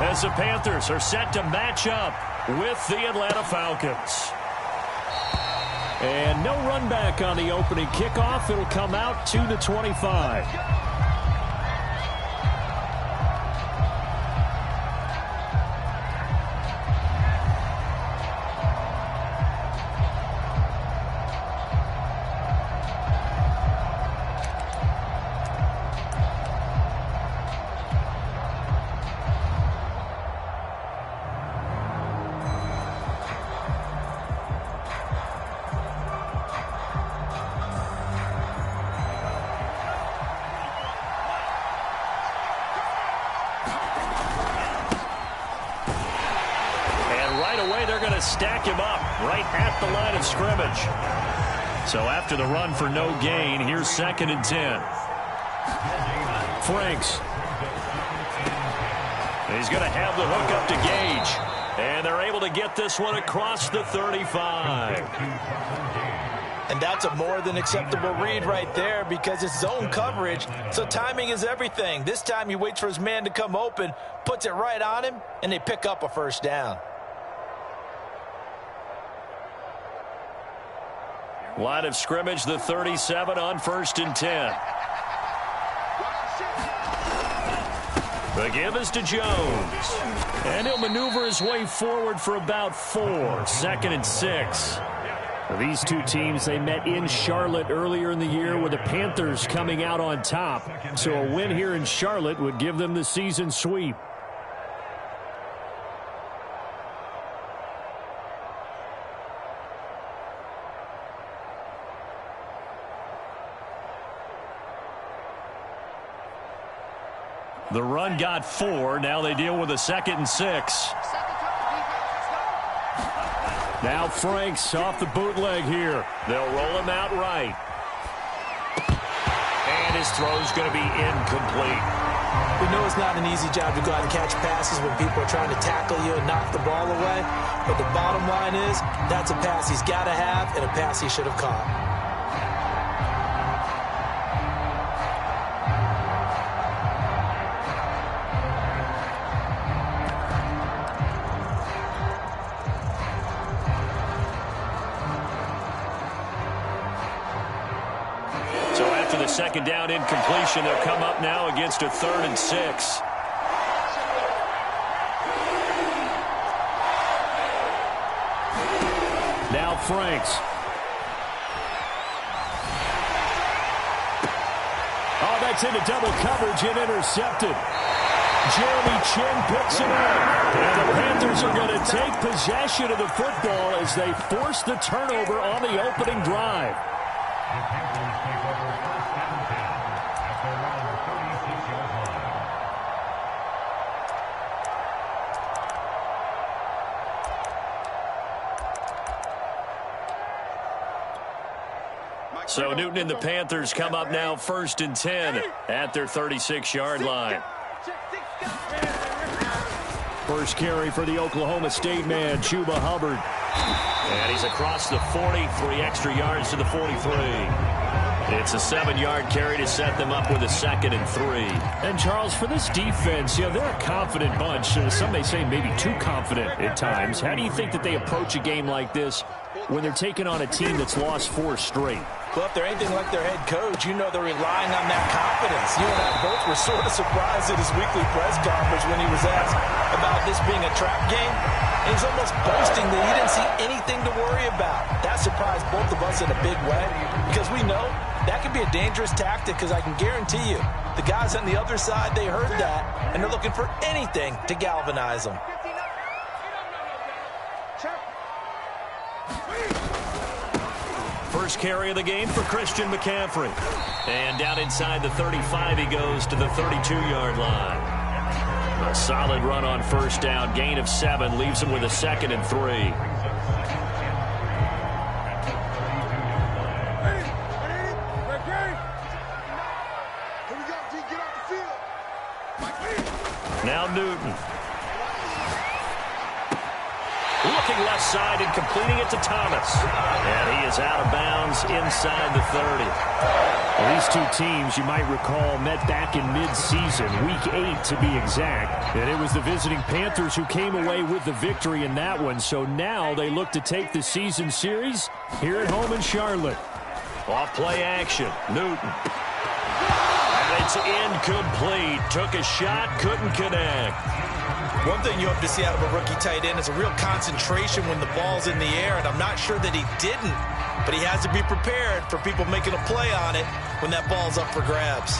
as the Panthers are set to match up with the Atlanta Falcons. And no run back on the opening kickoff. It'll come out to the 25. Stack him up right at the line of scrimmage. So after the run for no gain, here's 2nd and 10. Franks. He's going to have the hook up to Gage. And they're able to get this one across the 35. And that's a more than acceptable read right there because it's zone coverage, so timing is everything. This time he waits for his man to come open, puts it right on him, and they pick up a first down. Line of scrimmage, the 37 on 1st and 10. The give is to Jones. And he'll maneuver his way forward for about 4. 2nd and 6. These two teams, they met in Charlotte earlier in the year with the Panthers coming out on top. So a win here in Charlotte would give them the season sweep. The run got 4. Now they deal with a 2nd and 6. Now Franks off the bootleg here. They'll roll him out right. And his throw's going to be incomplete. We know it's not an easy job to go out and catch passes when people are trying to tackle you and knock the ball away. But the bottom line is, that's a pass he's got to have and a pass he should have caught. Second down incompletion. They'll come up now against a 3rd and 6. Now Franks. Oh, that's into double coverage and intercepted. Jeremy Chin picks it up. And the Panthers are going to take possession of the football as they force the turnover on the opening drive. So Newton and the Panthers come up now 1st and 10 at their 36-yard line. First carry for the Oklahoma State man, Chuba Hubbard. And he's across the 40, 3 extra yards to the 43. It's a 7-yard carry to set them up with a 2nd and 3. And, Charles, for this defense, they're a confident bunch. Some may say maybe too confident at times. How do you think that they approach a game like this when they're taking on a team that's lost 4 straight? Well, if they're anything like their head coach, you know they're relying on that confidence. You and I both were sort of surprised at his weekly press conference when he was asked about this being a trap game. And he's almost boasting that he didn't see anything to worry about. That surprised both of us in a big way because we know that could be a dangerous tactic because I can guarantee you the guys on the other side, they heard that, and they're looking for anything to galvanize them. First carry of the game for Christian McCaffrey. And down inside the 35, he goes to the 32-yard line. A solid run on first down. Gain of 7 leaves him with a 2nd and 3. Now Newton. Looking left side and completing it to Thomas. And he is out of bounds inside the 30. Well, these two teams, you might recall, met back in mid-season, Week 8 to be exact. And it was the visiting Panthers who came away with the victory in that one. So now they look to take the season series here at home in Charlotte. Off play action. Newton. And it's incomplete. Took a shot, couldn't connect. One thing you hope to see out of a rookie tight end is a real concentration when the ball's in the air, and I'm not sure that he didn't, but he has to be prepared for people making a play on it when that ball's up for grabs.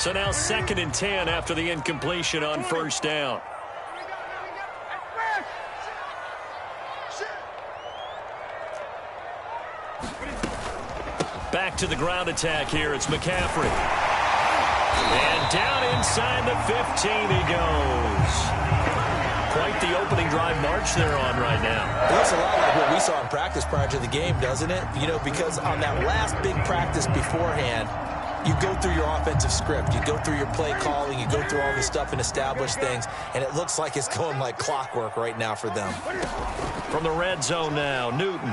So now 2nd and 10 after the incompletion on first down. Back to the ground attack here. It's McCaffrey. And down inside the 15 he goes. Quite the opening drive march they're on right now. It looks a lot like what we saw in practice prior to the game, doesn't it? You know, because on that last big practice beforehand, you go through your offensive script. You go through your play calling. You go through all the stuff and establish things. And it looks like it's going like clockwork right now for them. From the red zone now, Newton.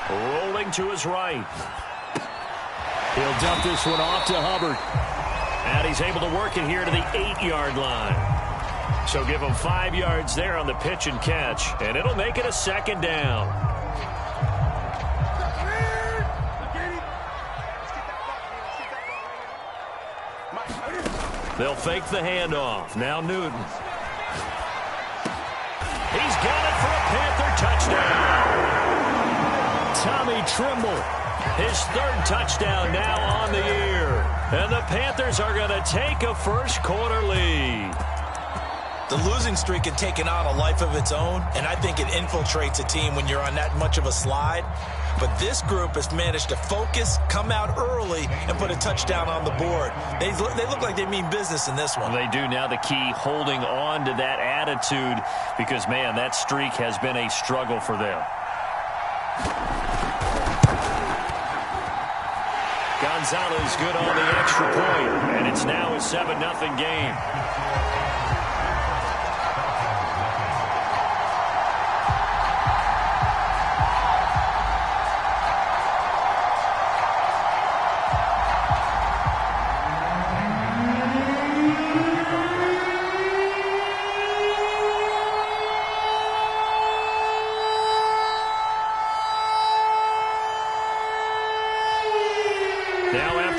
Rolling to his right. He'll dump this one off to Hubbard. And he's able to work it here to the 8-yard line. So give him 5 yards there on the pitch and catch. And it'll make it a 2nd down. They'll fake the handoff. Now Newton. He's got it for a Panther touchdown. Tommy Trimble. His 3rd touchdown now on the year. And the Panthers are going to take a first-quarter lead. The losing streak had taken on a life of its own, and I think it infiltrates a team when you're on that much of a slide. But this group has managed to focus, come out early, and put a touchdown on the board. They look like they mean business in this one. They do. Now the key, holding on to that attitude, because, man, that streak has been a struggle for them. Gonzalez good on the extra point, and it's now a 7-0 game.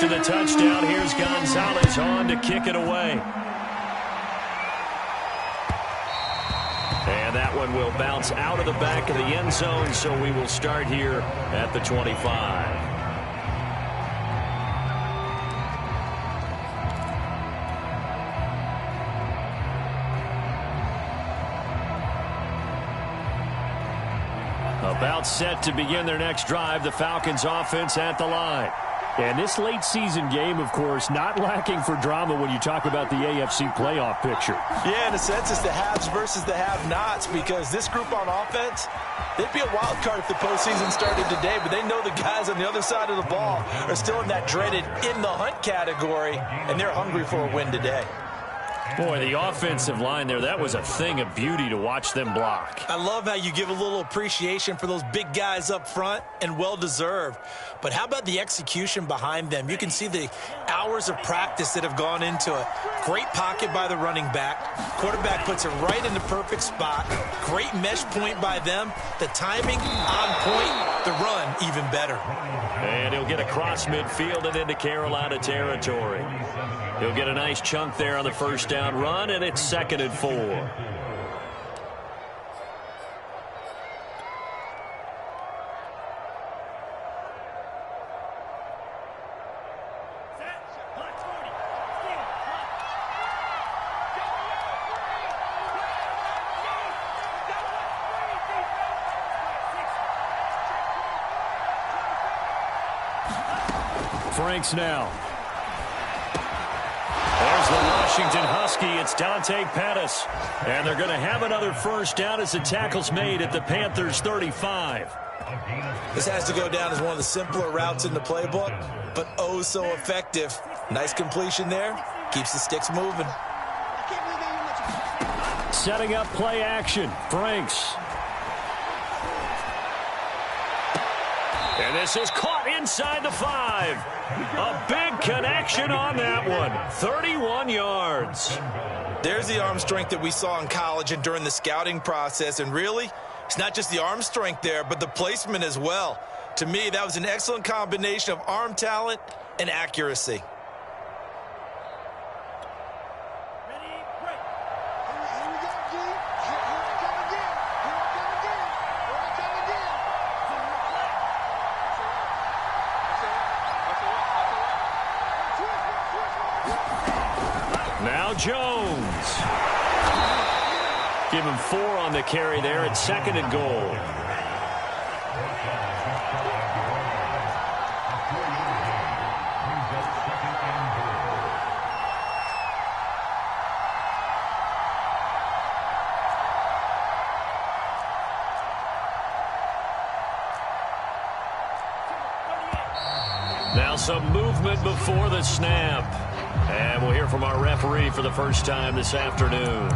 To the touchdown, here's Gonzalez on to kick it away. And that one will bounce out of the back of the end zone, so we will start here at the 25. About set to begin their next drive, the Falcons offense at the line. And this late season game, of course, not lacking for drama when you talk about the AFC playoff picture. Yeah, in a sense, it's the haves versus the have-nots, because this group on offense, they'd be a wild card if the postseason started today, but they know the guys on the other side of the ball are still in that dreaded in-the-hunt category, and they're hungry for a win today. Boy, the offensive line there, that was a thing of beauty to watch them block. I love how you give a little appreciation for those big guys up front, and well-deserved. But how about the execution behind them? You can see the hours of practice that have gone into it. Great pocket by the running back. Quarterback puts it right in the perfect spot. Great mesh point by them. The timing on point. The run even better. And he'll get across midfield and into Carolina territory. He'll get a nice chunk there on the first down run, and it's 2nd and 4. Franks now. There's the Washington Husky. It's Dante Pettis. And they're going to have another first down as the tackle's made at the Panthers' 35. This has to go down as one of the simpler routes in the playbook, but oh so effective. Nice completion there. Keeps the sticks moving. setting up play action. Franks. And this is caught inside the 5. A big connection on that one. 31 yards. There's the arm strength that we saw in college and during the scouting process. And really, it's not just the arm strength there, but the placement as well. To me, that was an excellent combination of arm talent and accuracy. Now Jones. Give him 4 on the carry there at 2nd and goal. Now some movement before the snap. And we'll hear from our referee for the first time this afternoon.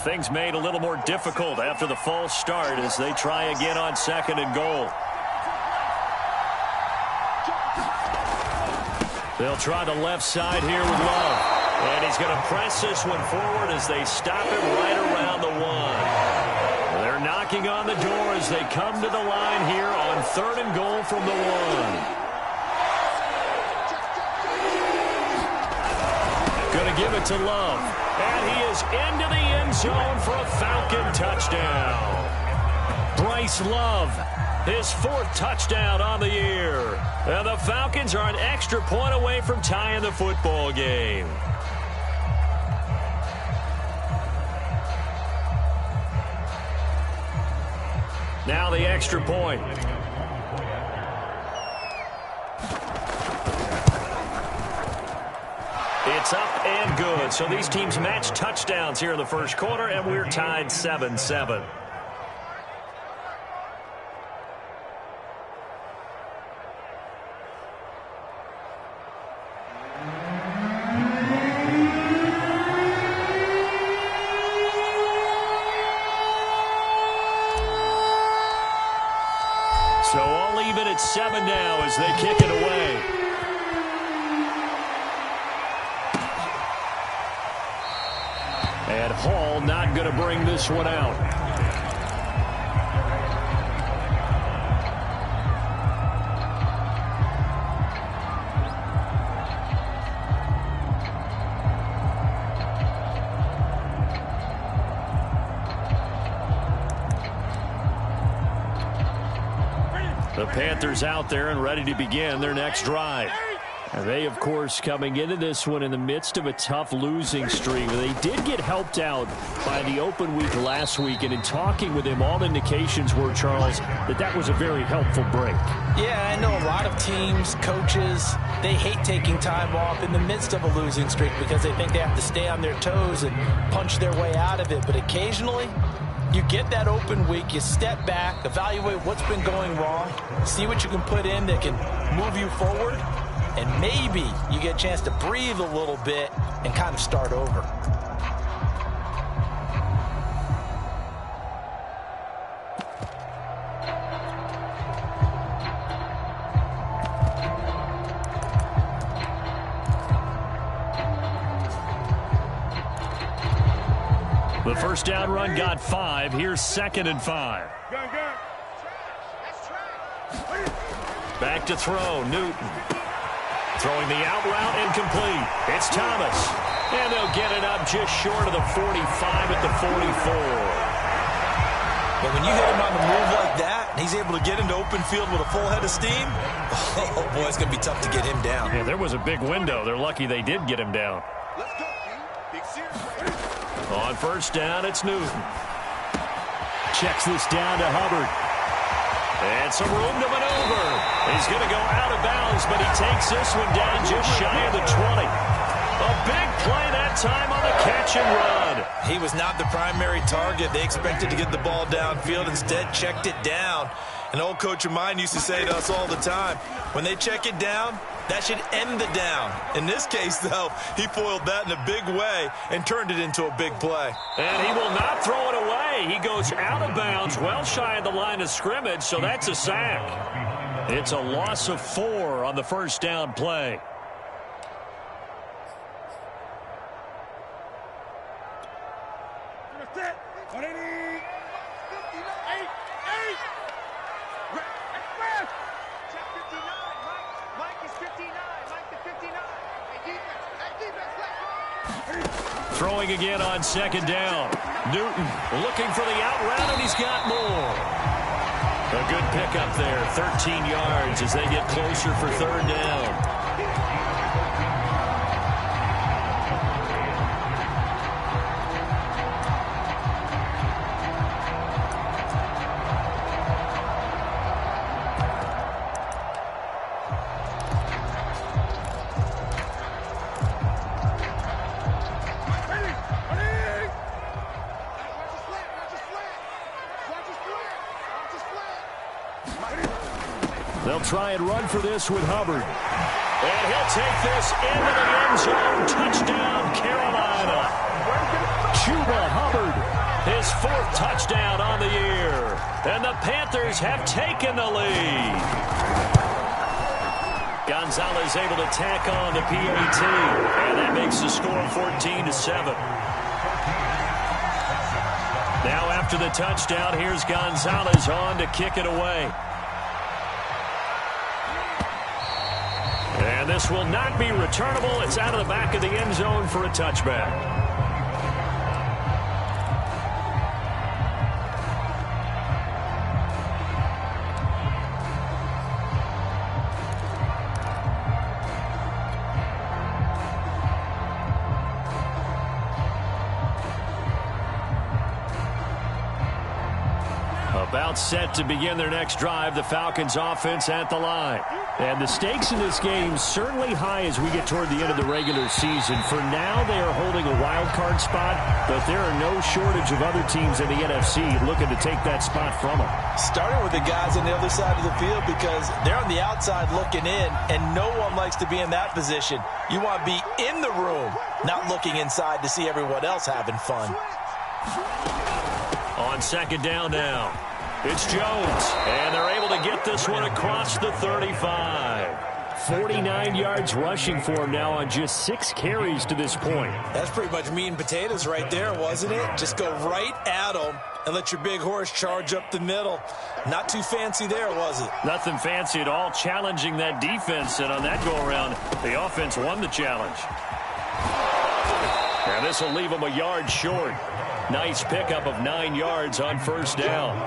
Things made a little more difficult after the false start as they try again on 2nd and goal. They'll try the left side here with Love. And he's going to press this one forward as they stop him right around the 1. They're knocking on the door as they come to the line here on 3rd and goal from the 1. Going to give it to Love. And he is into the end zone for a Falcon touchdown. Bryce Love, his 4th touchdown on the year. And the Falcons are an extra point away from tying the football game. Now the extra point. It's up and good. So these teams match touchdowns here in the first quarter, and we're tied 7-7. So all even at 7 now as they kick it away. And Hall not going to bring this one out. The Panthers out there and ready to begin their next drive. And they, of course, coming into this one in the midst of a tough losing streak. They did get helped out by the open week last week. And in talking with him, all indications were, Charles, that was a very helpful break. Yeah, I know a lot of teams, coaches, they hate taking time off in the midst of a losing streak because they think they have to stay on their toes and punch their way out of it. But occasionally, you get that open week, you step back, evaluate what's been going wrong, see what you can put in that can move you forward, and maybe you get a chance to breathe a little bit and kind of start over. The first down run got 5. Here's 2nd and 5. Back to throw, Newton. Throwing the out route incomplete. It's Thomas. And they'll get it up just short of the 45 at the 44. But when you hit him on the move like that, and he's able to get into open field with a full head of steam, oh boy, it's going to be tough to get him down. Yeah, there was a big window. They're lucky they did get him down. Let's go, Big Sears. On first down, it's Newton. Checks this down to Hubbard. And some room to maneuver. He's going to go out of bounds, but he takes this one down just shy of the 20. A big play that time on the catch and run. He was not the primary target. They expected to get the ball downfield, instead checked it down. An old coach of mine used to say to us all the time, when they check it down, that should end the down. In this case, though, he foiled that in a big way and turned it into a big play. And he will not throw it away. He goes out of bounds, well shy of the line of scrimmage, so that's a sack. It's a loss of 4 on the first down play. Throwing again on second down. Newton looking for the out route, and he's got more. A good pickup there, 13 yards as they get closer for third down. They'll try and run for this with Hubbard. And he'll take this into the end zone. Touchdown, Carolina. Chuba Hubbard, his 4th touchdown on the year. And the Panthers have taken the lead. Gonzalez able to tack on the PAT. And that makes the score 14-7. Now after the touchdown, here's Gonzalez on to kick it away. And this will not be returnable. It's out of the back of the end zone for a touchback. About set to begin their next drive, the Falcons offense at the line. And the stakes in this game certainly high as we get toward the end of the regular season. For now, they are holding a wild card spot, but there are no shortage of other teams in the NFC looking to take that spot from them. Starting with the guys on the other side of the field because they're on the outside looking in, and no one likes to be in that position. You want to be in the room, not looking inside to see everyone else having fun. On second down now, it's Jones, and they're able to get this one across the 35. 49 yards rushing for him now on just 6 carries to this point. That's pretty much meat and potatoes right there, wasn't it? Just go right at him and let your big horse charge up the middle. Not too fancy there, was it? Nothing fancy at all, challenging that defense, and on that go-around, the offense won the challenge. And this will leave him a yard short. Nice pickup of 9 yards on first down.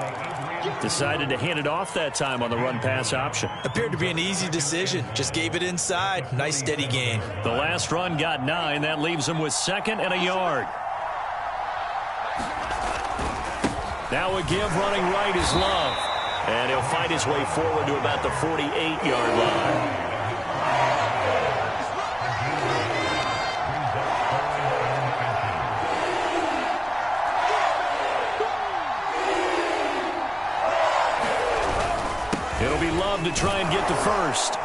Decided to hand it off that time on the run-pass option. Appeared to be an easy decision. Just gave it inside. Nice steady gain. The last run got 9. That leaves him with 2nd and a yard. Now a give running right is Love. And he'll fight his way forward to about the 48-yard line. It'll be Love to try and get the first.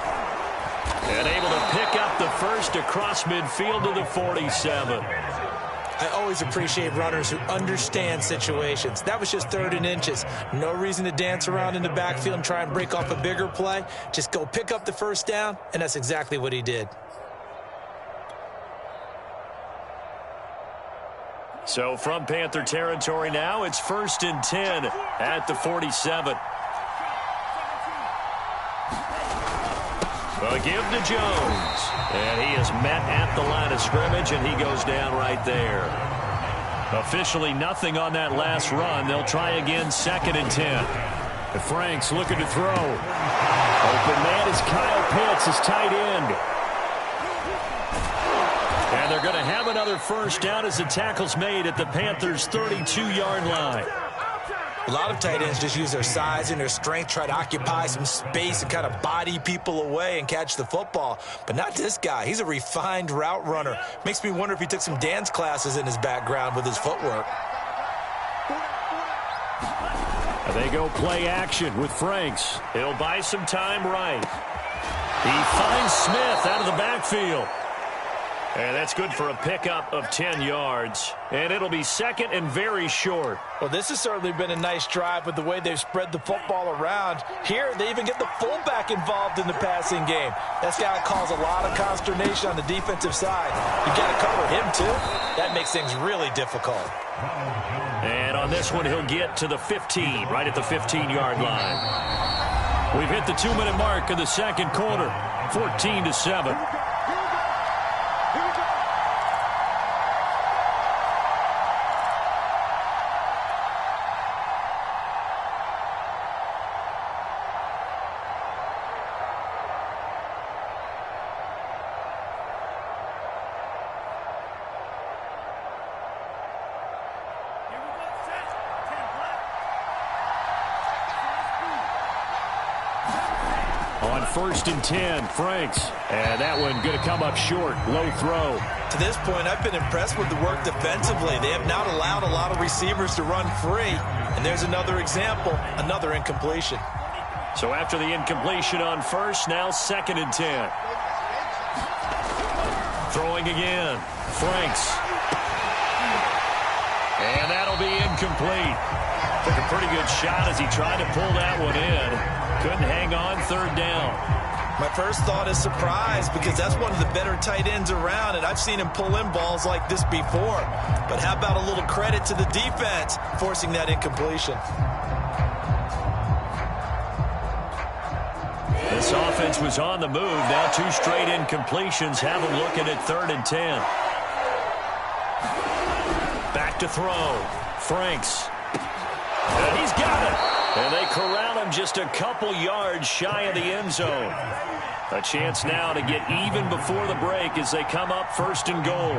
And able to pick up the first across midfield to the 47. I always appreciate runners who understand situations. That was just 3rd and inches. No reason to dance around in the backfield and try and break off a bigger play. Just go pick up the first down, and that's exactly what he did. So from Panther territory now, it's 1st and 10 at the 47. A give to Jones. And he is met at the line of scrimmage, and he goes down right there. Officially nothing on that last run. They'll try again 2nd and 10. Frank's looking to throw. Open man is Kyle Pitts, his tight end. And they're going to have another first down as the tackle's made at the Panthers' 32-yard line. A lot of tight ends just use their size and their strength, try to occupy some space and kind of body people away and catch the football. But not this guy. He's a refined route runner. Makes me wonder if he took some dance classes in his background with his footwork. They go play action with Franks. He'll buy some time right. He finds Smith out of the backfield. And that's good for a pickup of 10 yards. And it'll be second and very short. Well, this has certainly been a nice drive with the way they've spread the football around. Here, they even get the fullback involved in the passing game. That's got to cause a lot of consternation on the defensive side. You got to cover him, too. That makes things really difficult. And on this one, he'll get to the 15, right at the 15-yard line. We've hit the 2-minute mark of the second quarter, 14-7. On 1st and 10, Franks. And that one going to come up short. Low throw. To this point, I've been impressed with the work defensively. They have not allowed a lot of receivers to run free. And there's another example, another incompletion. So after the incompletion on 1st, now 2nd and 10. Throwing again. Franks. And that'll be incomplete. Took a pretty good shot as he tried to pull that one in. Couldn't hang on 3rd down. My first thought is surprise because that's one of the better tight ends around, and I've seen him pull in balls like this before. But how about a little credit to the defense forcing that incompletion? This offense was on the move. Now 2 straight incompletions have them looking at 3rd and 10. Back to throw. Franks. And he's got it. And they corral him just a couple yards shy of the end zone. A chance now to get even before the break as they come up 1st and goal.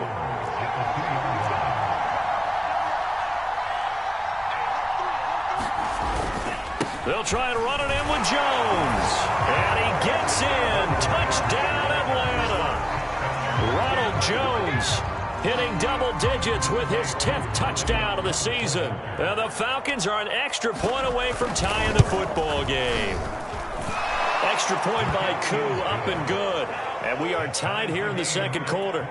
They'll try and run it in with Jones. And he gets in. Touchdown, Atlanta. Ronald Jones hitting double digits with his 10th touchdown of the season. And the Falcons are an extra point away from tying the football game. Extra point by Koo, up and good. And we are tied here in the second quarter.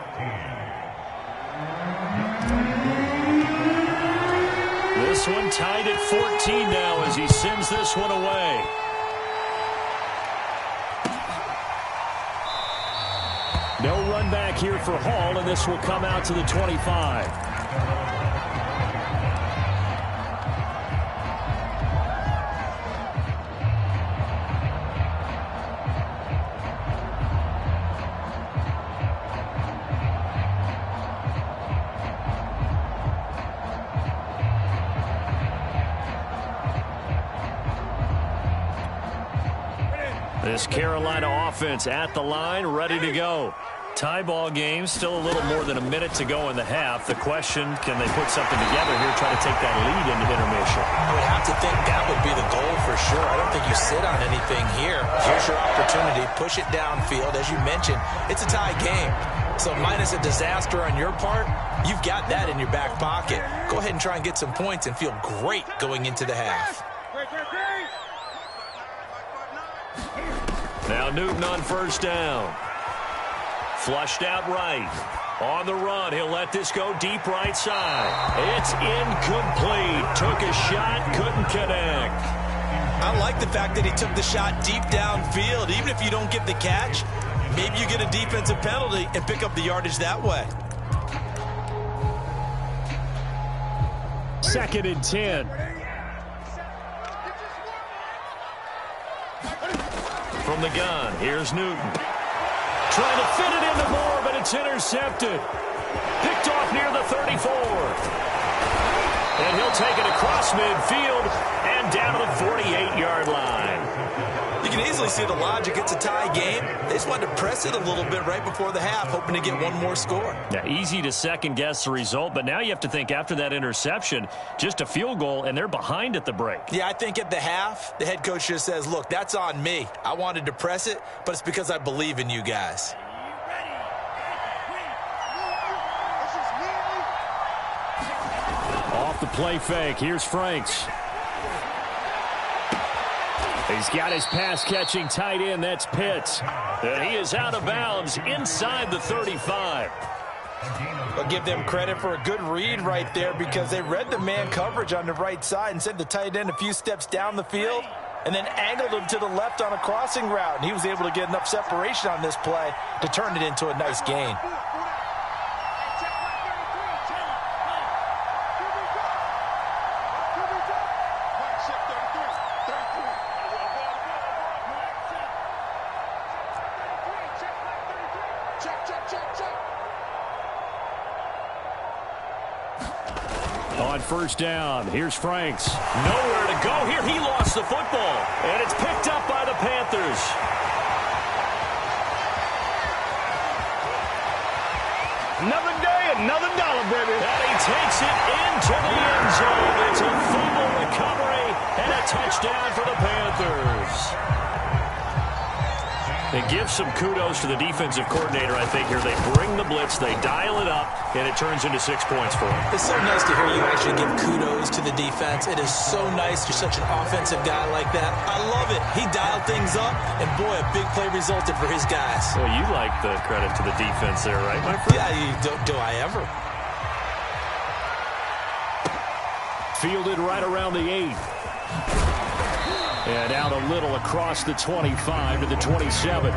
This one tied at 14 now as he sends this one away. No run back here for Hall, and this will come out to the 25. This Carolina offense at the line, ready to go. Tie ball game, still a little more than a minute to go in the half. The question, can they put something together here, try to take that lead into intermission? I would have to think that would be the goal for sure. I don't think you sit on anything here. Here's your opportunity. Push it downfield. As you mentioned, it's a tie game. So minus a disaster on your part, you've got that in your back pocket. Go ahead and try and get some points and feel great going into the half. Now Newton on 1st down. Flushed out right. On the run, he'll let this go deep right side. It's incomplete. Took a shot, couldn't connect. I like the fact that he took the shot deep downfield. Even if you don't get the catch, maybe you get a defensive penalty and pick up the yardage that way. 2nd and 10. From the gun, here's Newton. Trying to fit it into Moore, but it's intercepted. Picked off near the 34. And he'll take it across midfield and down to the 48-yard line. You can easily see the logic. It's a tie game. They just wanted to press it a little bit right before the half, hoping to get one more score. Yeah, easy to second-guess the result, but now you have to think after that interception, just a field goal, and they're behind at the break. Yeah, I think at the half, the head coach just says, look, that's on me. I wanted to press it, but it's because I believe in you guys. Off the play fake, here's Franks. He's got his pass-catching tight end, that's Pitts. And he is out of bounds inside the 35. I'll give them credit for a good read right there because they read the man coverage on the right side and sent the tight end a few steps down the field and then angled him to the left on a crossing route. And he was able to get enough separation on this play to turn it into a nice gain. On first down, here's Franks. Nowhere to go here. He lost the football, and it's picked up by the Panthers. Another day, another dollar, baby. And he takes it into the end zone. It's a fumble recovery and a touchdown for the Panthers. It gives some kudos to the defensive coordinator, I think, here. They bring the blitz, they dial it up, and it turns into 6 points for them. It's so nice to hear you actually give kudos to the defense. It is so nice. You're such an offensive guy like that. I love it. He dialed things up, and boy, a big play resulted for his guys. Well, you like the credit to the defense there, right, my friend? Yeah, do I ever? Fielded right around the 8. And out a little across the 25 to the 27.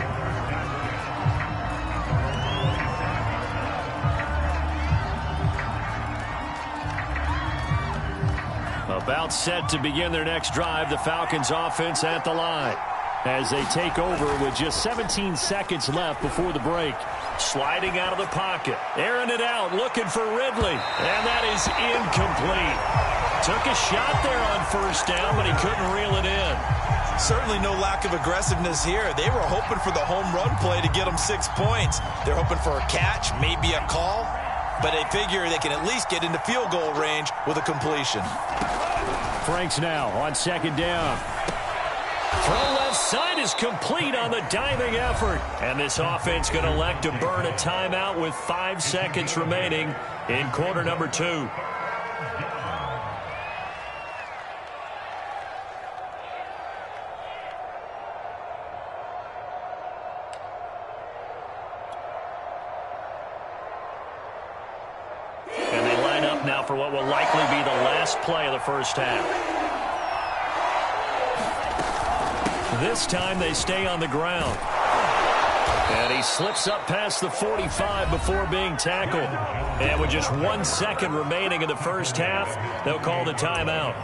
About set to begin their next drive, the Falcons offense at the line as they take over with just 17 seconds left before the break. Sliding out of the pocket, airing it out, looking for Ridley, and that is incomplete. Took a shot there on first down, but he couldn't reel it in. Certainly no lack of aggressiveness here. They were hoping for the home run play to get them 6 points. They're hoping for a catch, maybe a call, but they figure they can at least get into field goal range with a completion. Franks now on second down. Throw left side is complete on the diving effort. And this offense going to elect to burn a timeout with 5 seconds remaining in quarter number 2. And they line up now for what will likely be the last play of the first half. This time they stay on the ground. And he slips up past the 45 before being tackled. And with just 1 second remaining in the first half, they'll call the timeout.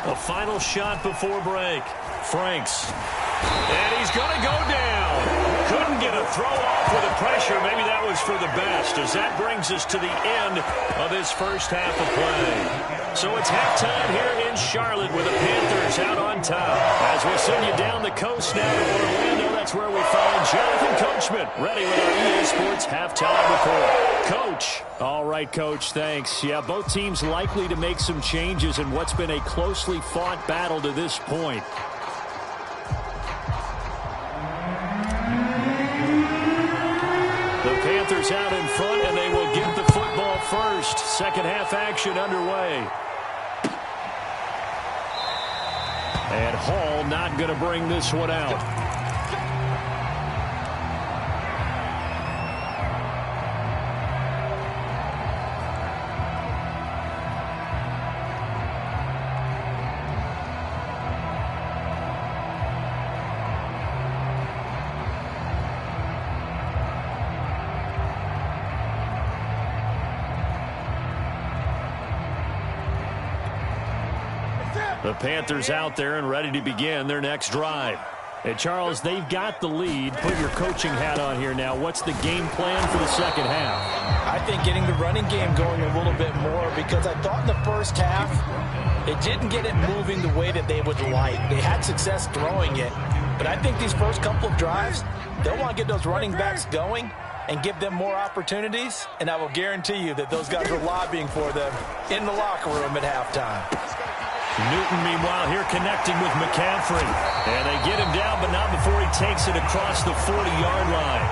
A final shot before break. Franks. And he's going to go down. Couldn't get a throw off with the pressure. Maybe that was for the best, as that brings us to the end of this first half of play. So it's halftime here in Charlotte with the Panthers out on top. As we send you down the coast now to Orlando, that's where we find Jonathan Coachman ready with our EA Sports halftime report. Coach. All right, Coach, thanks. Yeah, both teams likely to make some changes in what's been a closely fought battle to this point. The Panthers out in front, and they will get the football first. Second half action underway. And Hall not going to bring this one out. The Panthers out there and ready to begin their next drive. And Charles, they've got the lead. Put your coaching hat on here now. What's the game plan for the second half? I think getting the running game going a little bit more, because I thought in the first half it didn't get it moving the way that they would like. They had success throwing it, but I think these first couple of drives, they'll want to get those running backs going and give them more opportunities, and I will guarantee you that those guys are lobbying for them in the locker room at halftime. Newton, meanwhile, here connecting with McCaffrey. And they get him down, but not before he takes it across the 40-yard line.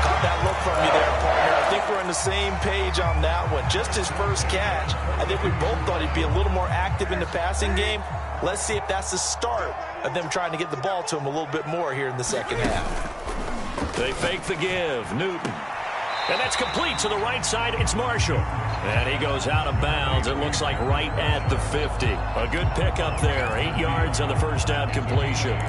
Caught that look from you there, partner. I think we're on the same page on that one. Just his first catch. I think we both thought he'd be a little more active in the passing game. Let's see if that's the start of them trying to get the ball to him a little bit more here in the second half. They fake the give. Newton. And that's complete to the right side. It's Marshall. And he goes out of bounds. It looks like right at the 50. A good pickup there. 8 yards on the first down completion.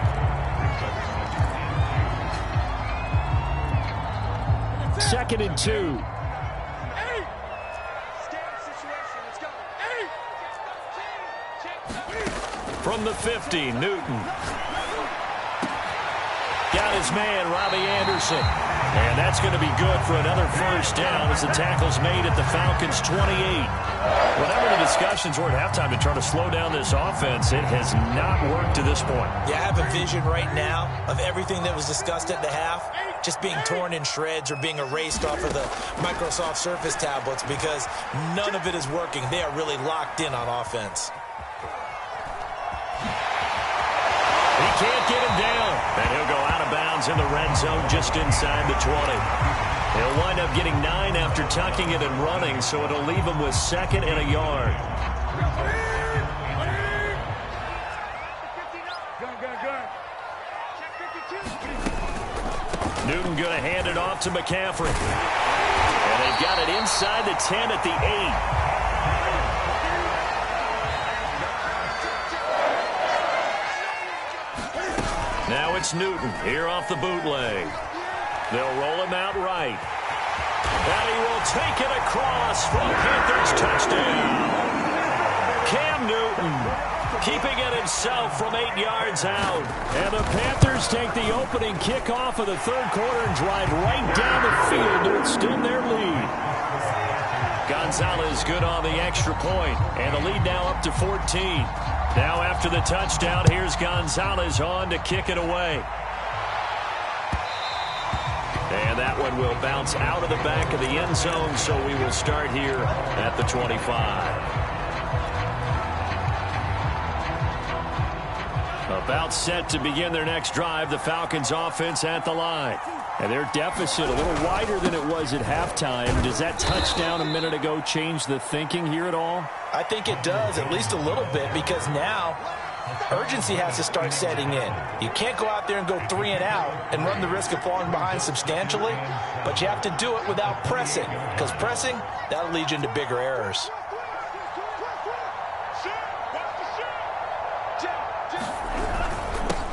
Second and 2. From the 50, Newton. Got his man, Robbie Anderson. And that's going to be good for another first down as the tackle's made at the Falcons' 28. Whatever the discussions were at halftime to try to slow down this offense, it has not worked to this point. Yeah, I have a vision right now of everything that was discussed at the half just being torn in shreds or being erased off of the Microsoft Surface tablets, because none of it is working. They are really locked in on offense. He can't get him down. And he'll go out of bounds in the red zone just inside the 20. He'll wind up getting 9 after tucking it and running, so it'll leave him with 2nd and a yard. Newton going to hand it off to McCaffrey. And they've got it inside the 10 at the 8. Now it's Newton here off the bootleg. They'll roll him out right. And he will take it across for a Panthers touchdown. Cam Newton keeping it himself from 8 yards out. And the Panthers take the opening kickoff of the third quarter and drive right down the field to extend their lead. Gonzalez good on the extra point, and the lead now up to 14. Now after the touchdown, here's Gonzalez on to kick it away. And that one will bounce out of the back of the end zone, so we will start here at the 25. About set to begin their next drive, the Falcons offense at the line. And their deficit a little wider than it was at halftime. Does that touchdown a minute ago change the thinking here at all? I think it does, at least a little bit, because now urgency has to start setting in. You can't go out there and go 3 and out and run the risk of falling behind substantially, but you have to do it without pressing, because pressing, that'll lead you into bigger errors.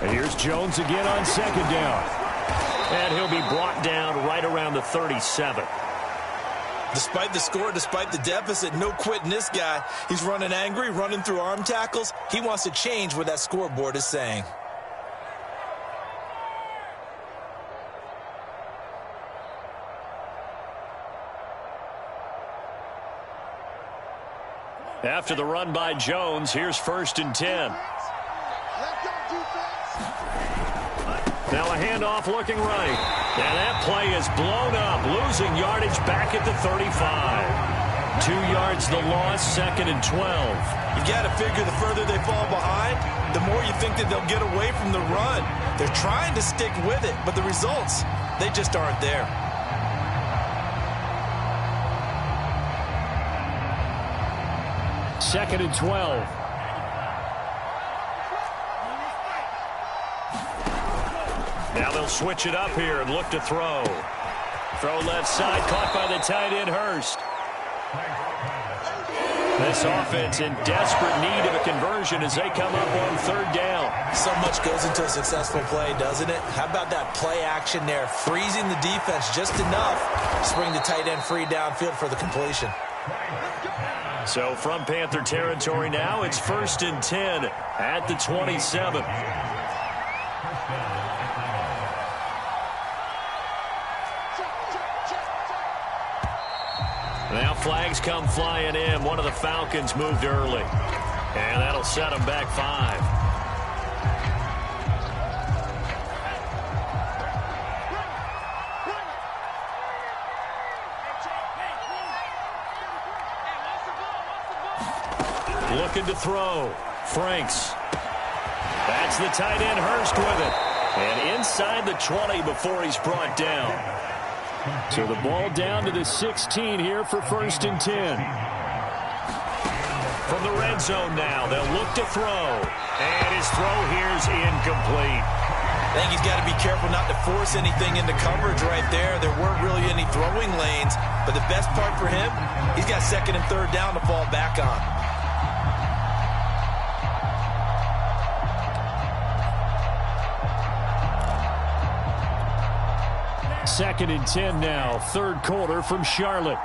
And here's Jones again on second down. And he'll be brought down right around the 37. Despite the score, despite the deficit, no quitting this guy. He's running angry, running through arm tackles. He wants to change what that scoreboard is saying. After the run by Jones, here's 1st and 10. Now a handoff looking right. And that play is blown up, losing yardage back at the 35. 2 yards the loss, 2nd and 12. You got to figure the further they fall behind, the more you think that they'll get away from the run. They're trying to stick with it, but the results, they just aren't there. Second and 12. Now they'll switch it up here and look to throw. Throw left side, caught by the tight end Hurst. This offense in desperate need of a conversion as they come up on 3rd down. So much goes into a successful play, doesn't it? How about that play action there, freezing the defense just enough to bring the tight end free downfield for the completion. So from Panther territory now, it's 1st and 10 at the 27. Now flags come flying in. One of the Falcons moved early. And that'll set them back 5. Looking to throw. Franks. That's the tight end Hurst with it. And inside the 20 before he's brought down. So the ball down to the 16 here for 1st and 10. From the red zone now, they'll look to throw. And his throw here's incomplete. I think he's got to be careful not to force anything into coverage right there. There weren't really any throwing lanes. But the best part for him, he's got 2nd and 3rd down to fall back on. 2nd and 10 now. 3rd quarter from Charlotte.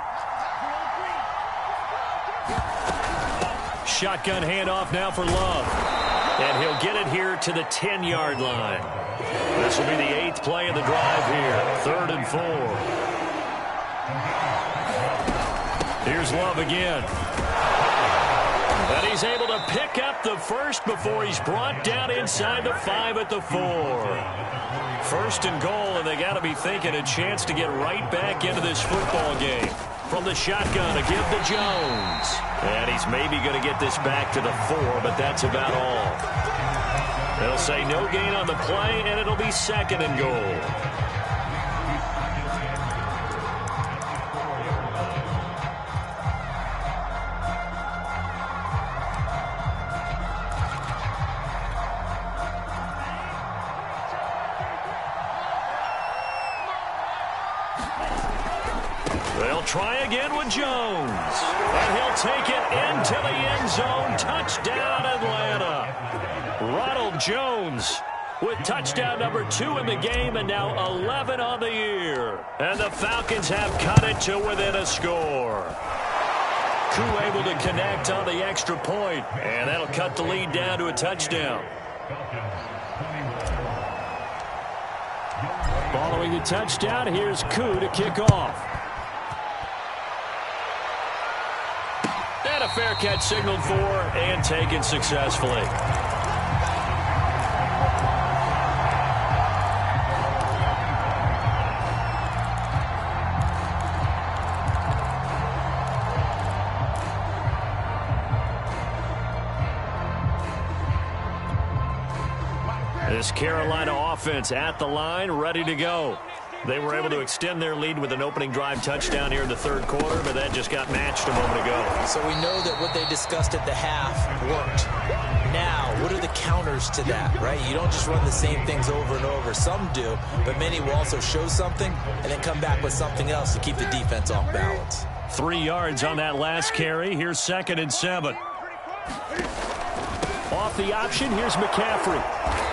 Shotgun handoff now for Love. And he'll get it here to the 10-yard line. This will be the 8th play of the drive here. 3rd and 4. Here's Love again. And he's able to pick up the first before he's brought down inside the 5 at the 4. 1st and goal, and they got to be thinking a chance to get right back into this football game. From the shotgun to give to Jones. And he's maybe going to get this back to the 4, but that's about all. They'll say no gain on the play, and it'll be 2nd and goal. They'll try again with Jones. And he'll take it into the end zone. Touchdown, Atlanta. Ronald Jones with touchdown number 2 in the game and now 11 on the year. And the Falcons have cut it to within a score. Koo able to connect on the extra point. And that'll cut the lead down to a touchdown. Following the touchdown, here's Koo to kick off. And a fair catch signaled for and taken successfully. This Carolina offense at the line, ready to go. They were able to extend their lead with an opening drive touchdown here in the 3rd quarter, but that just got matched a moment ago. So we know that what they discussed at the half worked. Now, what are the counters to that, right? You don't just run the same things over and over. Some do, but many will also show something and then come back with something else to keep the defense off balance. 3 yards on that last carry. Here's 2nd and 7. Off the option, here's McCaffrey.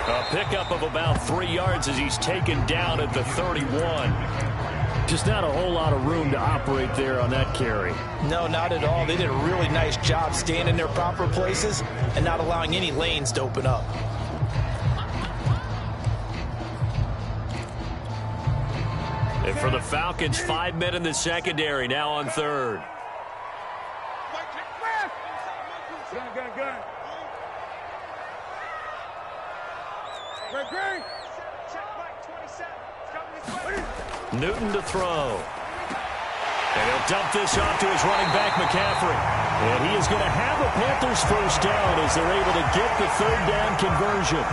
A pickup of about 3 yards as he's taken down at the 31. Just not a whole lot of room to operate there on that carry. No, not at all. They did a really nice job staying in their proper places and not allowing any lanes to open up. And for the Falcons, 5 men in the secondary, now on 3rd. Gun. Newton to throw. And he'll dump this off to his running back, McCaffrey. And he is going to have a Panthers first down as they're able to get the 3rd down conversion.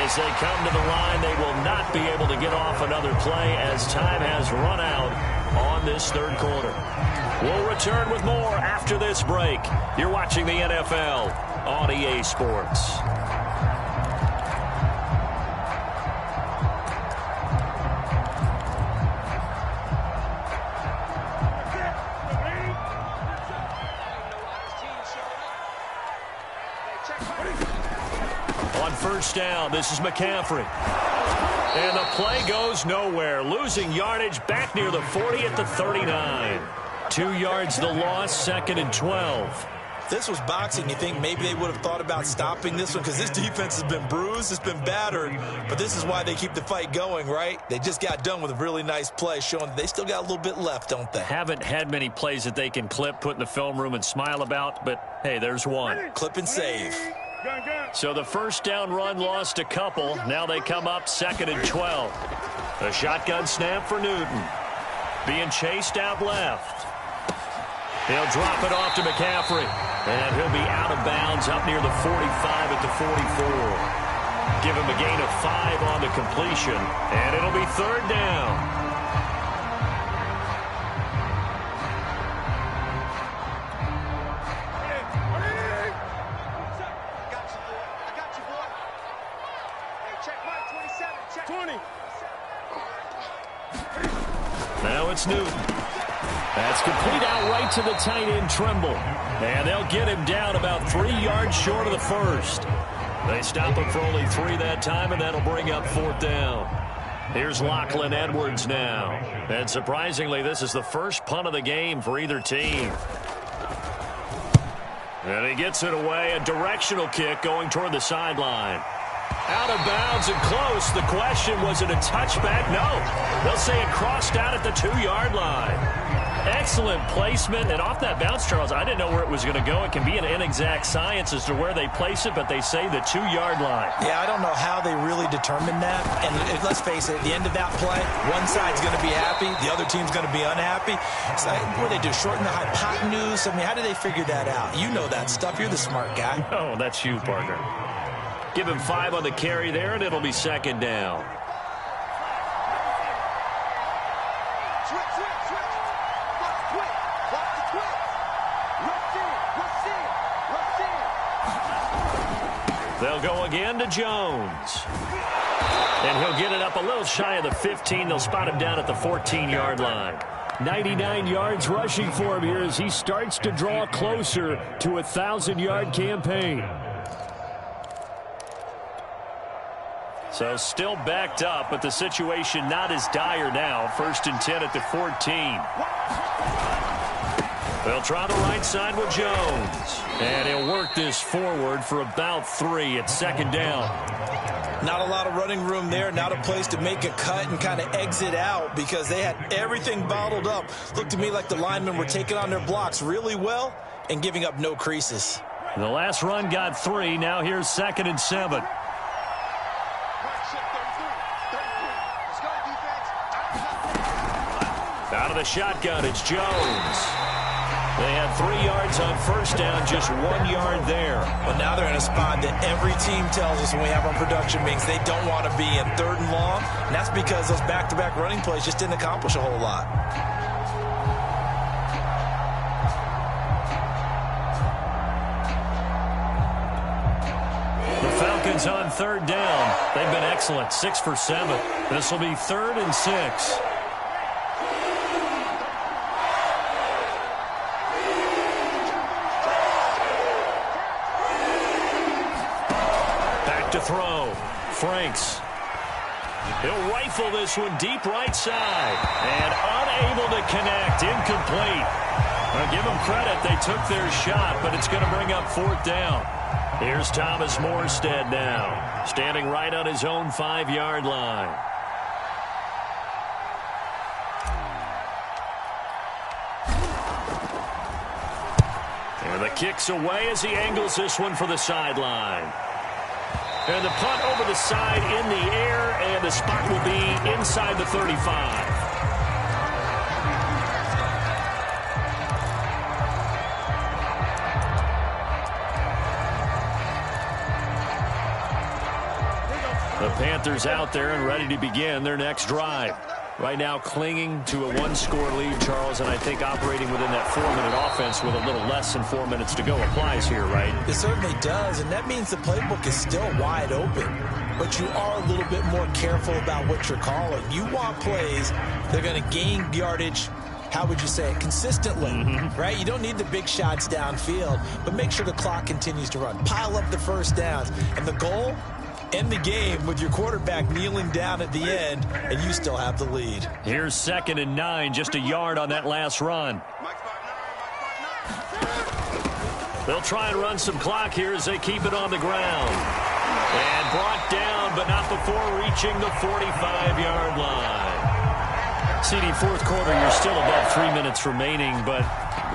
As they come to the line, they will not be able to get off another play as time has run out on this 3rd quarter. We'll return with more after this break. You're watching the NFL on EA Sports. on first down. This is McCaffrey. And the play goes nowhere. Losing yardage back near the 40 at the 39. 2 yards the loss, 2nd and 12. This was boxing. You think maybe they would have thought about stopping this one because this defense has been bruised, it's been battered, but this is why they keep the fight going, right? They just got done with a really nice play showing that they still got a little bit left, don't they? Haven't had many plays that they can clip, put in the film room, and smile about, but hey, there's one. Clip and save. So the first down run lost a couple. Now they come up 2nd and 12. A shotgun snap for Newton. Being chased out left. He'll drop it off to McCaffrey. And he'll be out of bounds up near the 45 at the 44. Give him a gain of 5 on the completion. And it'll be 3rd down. Now it's Newton. That's complete out right to the tight end, Trimble. And they'll get him down about 3 yards short of the first. They stop him for only 3 that time, and that'll bring up 4th down. Here's Lachlan Edwards now. And surprisingly, this is the first punt of the game for either team. And he gets it away. A directional kick going toward the sideline. Out of bounds and close. The question, was it a touchback? No. They'll say it crossed out at the 2-yard line. Excellent placement. And off that bounce, Charles, I didn't know where it was going to go. It can be an inexact science as to where they place it, but they say the 2-yard line. Yeah, I don't know how they really determined that. And let's face it, at the end of that play, one side's going to be happy, the other team's going to be unhappy. It's like, what do they do, shorten the hypotenuse? I mean, how do they figure that out? You know that stuff. You're the smart guy. Oh, that's you, partner. Give him 5 on the carry there, and it'll be 2nd down. They'll go again to Jones. And he'll get it up a little shy of the 15. They'll spot him down at the 14-yard line. 99 yards rushing for him here as he starts to draw closer to a 1,000-yard campaign. So still backed up, but the situation not as dire now. 1st and 10 at the 14. They'll try the right side with Jones. And he'll work this forward for about 3 at 2nd down. Not a lot of running room there. Not a place to make a cut and kind of exit out because they had everything bottled up. Looked to me like the linemen were taking on their blocks really well and giving up no creases. The last run got 3. Now here's 2nd and 7. Out of the shotgun, it's Jones. They had 3 yards on first down, just 1 yard there. Well, now they're in a spot that every team tells us when we have our production meetings they don't want to be in 3rd and long, and that's because those back-to-back running plays just didn't accomplish a whole lot. The Falcons on 3rd down. They've been excellent, 6 for 7. This will be 3rd and 6. To throw. Franks. He'll rifle this one deep right side. And unable to connect. Incomplete. I'll give them credit. They took their shot, but it's going to bring up 4th down. Here's Thomas Morstead now. Standing right on his own 5-yard line. And the kick's away as he angles this one for the sideline. And the punt over the side in the air, and the spot will be inside the 35. The Panthers out there and ready to begin their next drive. Right now clinging to a 1-score lead, Charles, and I think operating within that 4-minute offense with a little less than 4 minutes to go applies here, right? It certainly does, and that means the playbook is still wide open. But you are a little bit more careful about what you're calling. You want plays that are going to gain yardage, how would you say it, consistently, right? You don't need the big shots downfield, but make sure the clock continues to run. Pile up the first downs. And the goal, end the game with your quarterback kneeling down at the end, and you still have the lead. Here's 2nd and 9, just a yard on that last run. They'll try and run some clock here as they keep it on the ground. And brought down, but not before reaching the 45-yard line. CD, fourth quarter, you're still above 3 minutes remaining, but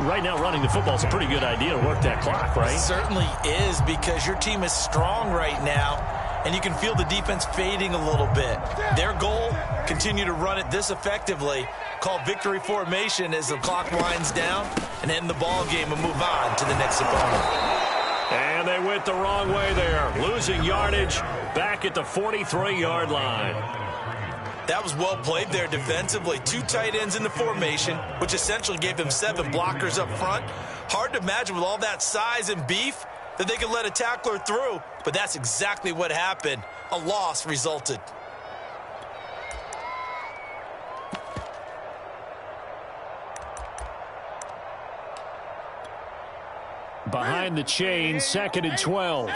right now running the football is a pretty good idea to work that clock, right? It certainly is, because your team is strong right now, and you can feel the defense fading a little bit. Their goal, continue to run it this effectively, call victory formation as the clock winds down, and end the ball game and move on to the next opponent. And they went the wrong way there, losing yardage back at the 43-yard line. That was well played there defensively. 2 tight ends in the formation, which essentially gave them 7 blockers up front. Hard to imagine with all that size and beef that they could let a tackler through, but that's exactly what happened. A loss resulted. Behind the chain, 2nd and 12.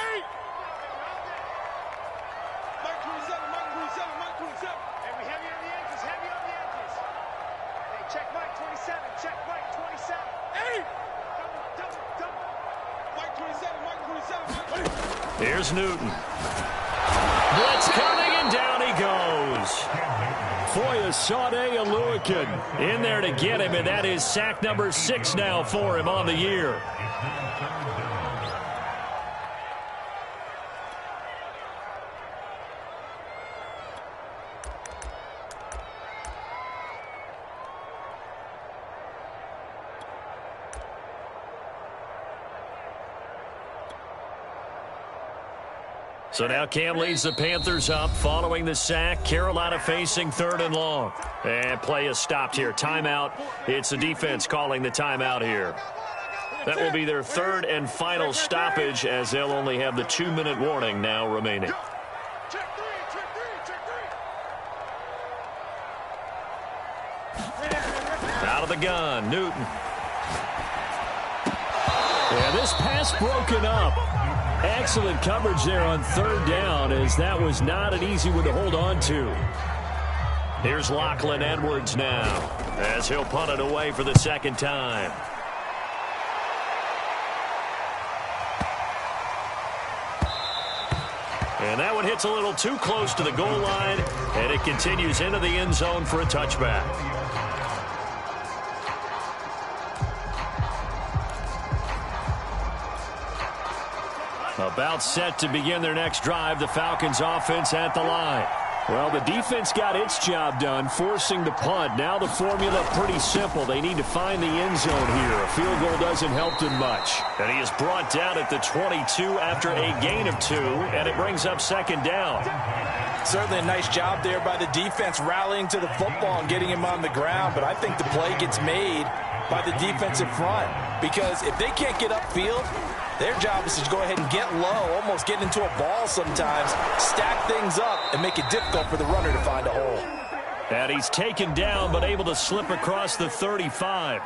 Here's Newton. Blitz coming, and down he goes. Foyesade Aluakin in there to get him, and that is sack number 6 now for him on the year. So now Cam leads the Panthers up following the sack. Carolina facing 3rd and long. And play is stopped here. Timeout. It's the defense calling the timeout here. That will be their 3rd and final stoppage, as they'll only have the 2-minute warning now remaining. Out of the gun, Newton. Yeah, this pass broken up. Excellent coverage there on 3rd down, as that was not an easy one to hold on to. Here's Lachlan Edwards now, as he'll punt it away for the 2nd time. And that one hits a little too close to the goal line, and it continues into the end zone for a touchback. About set to begin their next drive, the Falcons offense at the line. Well, the defense got its job done, forcing the punt. Now the formula pretty simple. They need to find the end zone here. A field goal doesn't help them much. And he is brought down at the 22 after a gain of 2, and it brings up 2nd down. Certainly a nice job there by the defense rallying to the football and getting him on the ground, but I think the play gets made by the defensive front, because if they can't get upfield, their job is to go ahead and get low, almost get into a ball sometimes, stack things up, and make it difficult for the runner to find a hole. And he's taken down, but able to slip across the 35.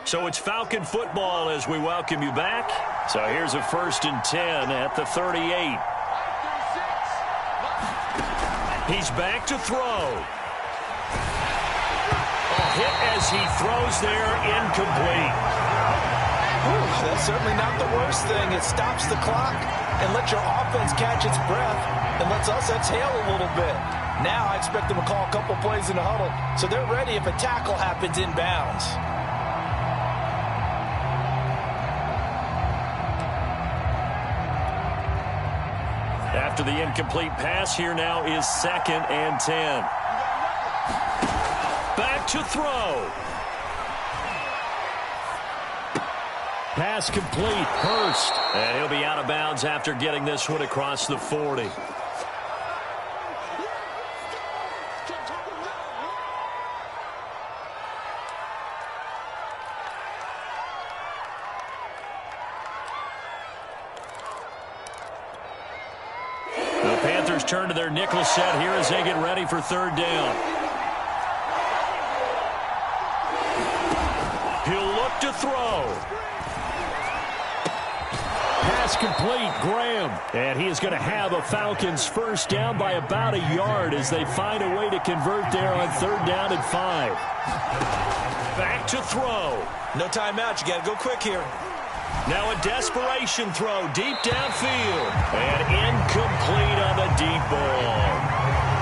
So it's Falcon football as we welcome you back. So here's a 1st and 10 at the 38. He's back to throw. A hit as he throws there, incomplete. That's certainly not the worst thing. It stops the clock and lets your offense catch its breath and lets us exhale a little bit. Now I expect them to call a couple plays in the huddle, so they're ready if a tackle happens inbounds. After the incomplete pass, here now is 2nd and 10. Back to throw. Pass complete. Hurst. And he'll be out of bounds after getting this one across the 40. Turn to their nickel set here as they get ready for 3rd down. look to throw. Pass complete, Graham. And he is going to have a Falcons first down by about a yard as they find a way to convert there on 3rd down and 5. Back to throw. No timeout. You got to go quick here. Now a desperation throw deep downfield. And incomplete on the deep ball.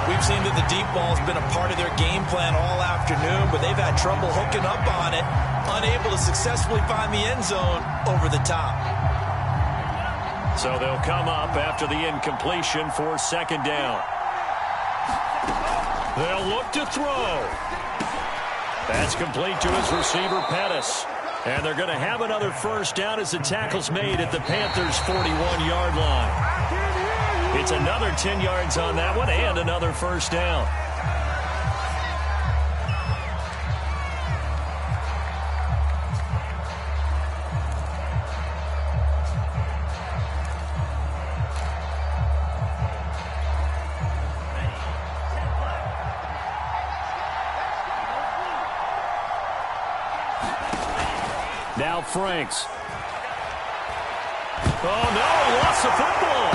We've seen that the deep ball's been a part of their game plan all afternoon, but they've had trouble hooking up on it, unable to successfully find the end zone over the top. So they'll come up after the incompletion for 2nd down. They'll look to throw. That's complete to his receiver, Pettis. And they're going to have another first down as the tackle's made at the Panthers' 41-yard line. It's another 10 yards on that one and another first down. Now Franks. Oh, no, he lost the football.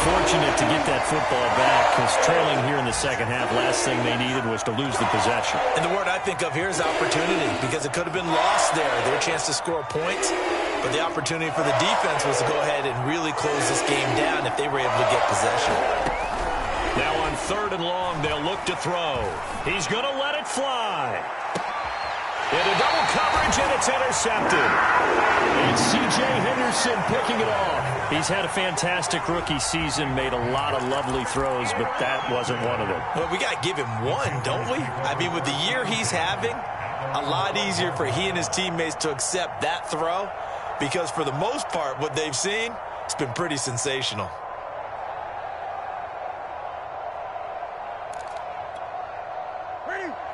Fortunate to get that football back because trailing here in the second half, last thing they needed was to lose the possession. And the word I think of here is opportunity, because it could have been lost there. Their chance to score points, but the opportunity for the defense was to go ahead and really close this game down if they were able to get possession. Now on 3rd and long, they'll look to throw. He's going to let it fly. Into double coverage, and it's intercepted. And C.J. Henderson picking it off. He's had a fantastic rookie season, made a lot of lovely throws, but that wasn't one of them. Well, we got to give him one, don't we? I mean, with the year he's having, a lot easier for he and his teammates to accept that throw, because for the most part, what they've seen, it's been pretty sensational.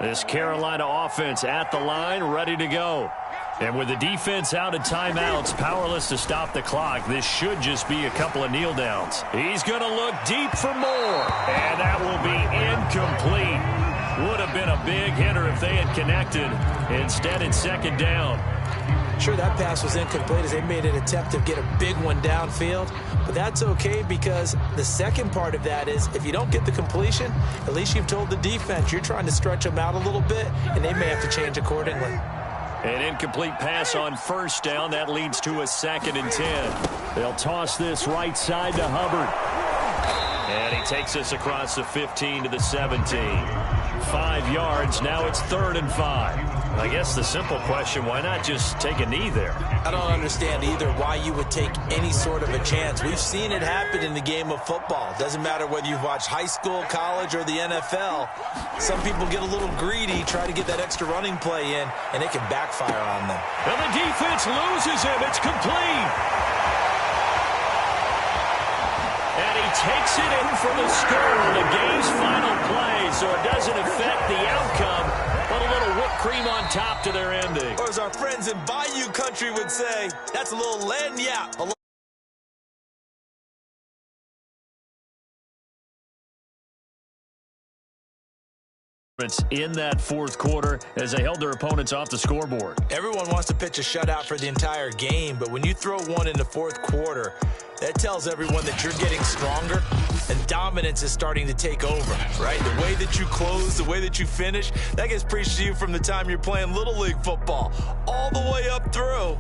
This Carolina offense at the line, ready to go. And with the defense out of timeouts, powerless to stop the clock, this should just be a couple of kneel downs. He's going to look deep for more. And that will be incomplete. Would have been a big hitter if they had connected. Instead, it's 2nd down. Sure, that pass was incomplete as they made an attempt to get a big one downfield. But that's okay, because the second part of that is if you don't get the completion, at least you've told the defense you're trying to stretch them out a little bit, and they may have to change accordingly. An incomplete pass on 1st down. That leads to a 2nd and 10. They'll toss this right side to Hubbard. And he takes us across the 15 to the 17. 5 yards. Now it's 3rd and 5. I guess the simple question, why not just take a knee there? I don't understand either why you would take any sort of a chance. We've seen it happen in the game of football. Doesn't matter whether you've watched high school, college, or the NFL. Some people get a little greedy, try to get that extra running play in, and it can backfire on them. And the defense loses him. It's complete. And he takes it in for the score on the game's final play, so it doesn't affect the outcome, but a little whipped cream on top to their ending. Or as our friends in Bayou Country would say, that's a little lagniappe. In that 4th quarter as they held their opponents off the scoreboard. Everyone wants to pitch a shutout for the entire game, but when you throw one in the 4th quarter, that tells everyone that you're getting stronger and dominance is starting to take over, right? The way that you close, the way that you finish, that gets preached to you from the time you're playing Little League football all the way up through.